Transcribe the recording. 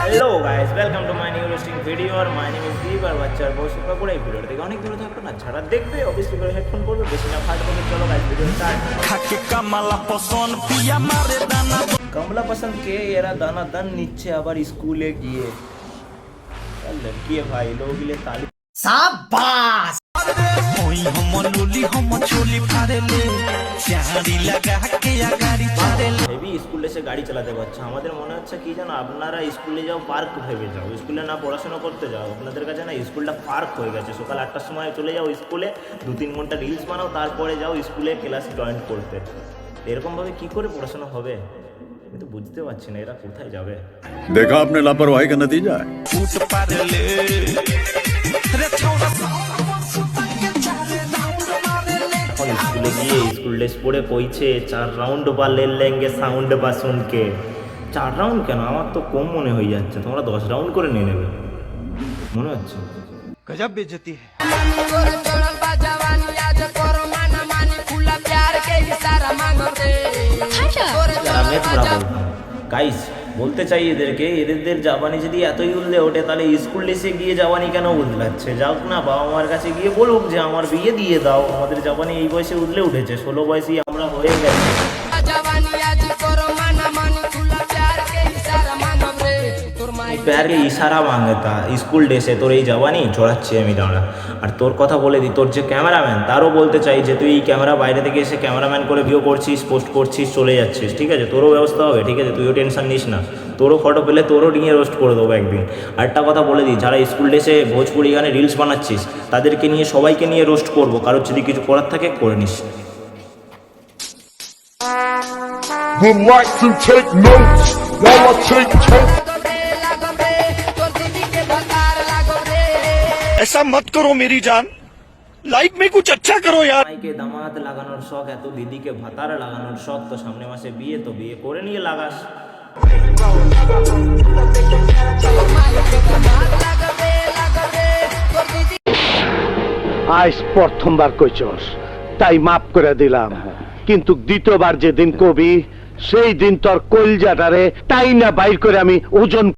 Hello guys welcome to my new listing video और my name is Deep और বাচ্চার বউ সুপা করে এই ভিডিওটা দেখে অনেক দূরে থাকবে না ছাড়া দেখবে অবভিয়াসলি করে হেডফোন পরবে বেশি না ফাট করে চলো গাইস ভিডিও স্টার্ট খাকে কামালা পছন্দ পিয়া মারে দানা কমলা পছন্দ কে এরা দানা দান নিচ্ছে আবার স্কুলে গিয়ে लड़की है भाई लोग ले ताली शाबाश ওই হম লুলি হম চুলি ফারেলে চাঁদি লাগা কে গাড়ি ছাড়েলে হেভি স্কুলে এসে গাড়ি চালাতে পারছে আমাদের মনে হচ্ছে কি জানো আপনারা স্কুলে যাও পার্ক ভেবে যাও স্কুলে না পড়াশোনা করতে যাও আপনাদের কাছে না স্কুলটা পার্ক হয়ে গেছে সকাল 8টার সময় চলে যাও স্কুলে 2-3 ঘন্টা রিলস বানাও তারপরে যাও স্কুলে ক্লাস জয়েন করতে এরকমভাবে কী করে পড়াশোনা হবে আমি তো বুঝতে পারছি না এরা কোথায় যাবে देखा आपने लापरवाही का नतीजा है ফুট পারলে রে ছোড়া এখন স্কুলে গিয়ে স্কুল ড্রেস পরে কইছে 4 রাউন্ড বা লেঙ্গে সাউন্ড বা শুনকে 4 রাউন্ড কেন আমার তো কম মনে হয়ে যাচ্ছে তোমরা 10 রাউন্ড করে নিয়ে নেবে মনে হচ্ছে गजब बेइज्जती है যারা मैं थोड़ा बोलता हूँ गाइस বলতে চাই এদেরকে এদের জাবানি যদি এতই উল্লে ওঠে তাহলে স্কুল ড্রেসে গিয়ে জাবানি কেন উল্লাচ্ছে যাওক না বাবা মার কাছে গিয়ে বলুক যে আমার বিয়ে দিয়ে দাও আমাদের জাবানি এই বয়সে উল্লে উঠেছে 16 বয়সী আমরা হয়ে গেছি प्यार के इशारा मांगता स्कूल डे से তোর এই জবানি চড়াচ্ছি আমি দাঁড়া আর তোর কথা বলে দিই তোর যে ক্যামেরাম্যান তারও বলতে চাই যে তুই এই ক্যামেরা বাইরে থেকে এসে ক্যামেরাম্যান করে ভিডিও করছিস পোস্ট করছিস চলে যাচ্ছিস ঠিক আছে তোরও ব্যবস্থা হবে ঠিক আছে তুইও টেনশন নিস না তোরও ফটো পেলে তোরও নিয়ে রোস্ট করে দেবো একদিন আরেকটা কথা বলে দিই যারা স্কুল ডেসে ভোজপুরি গানে রিলস বানাচ্ছিস তাদেরকে নিয়ে সবাইকে নিয়ে রোস্ট করবো কারোর যদি কিছু করার থাকে করে নিস would like to take notes while I take toast. ऐसा मत करो मेरी जान लाइफ में कुछ अच्छा करो यार মাইকে দামাত লাগানোর শখ এত দিদিকে ভাতার লাগানোর শখ তো সামনে মাসে বিয়ে তো বিয়ে করে নিয়ে লাগাস আজ প্রথমবার কইছস তাই মাফ করে দিলাম কিন্তু দ্বিতীয়বার যেদিন কবি সেই দিন তোর কলজাটারে তাই না বাইর করে আমি ওজন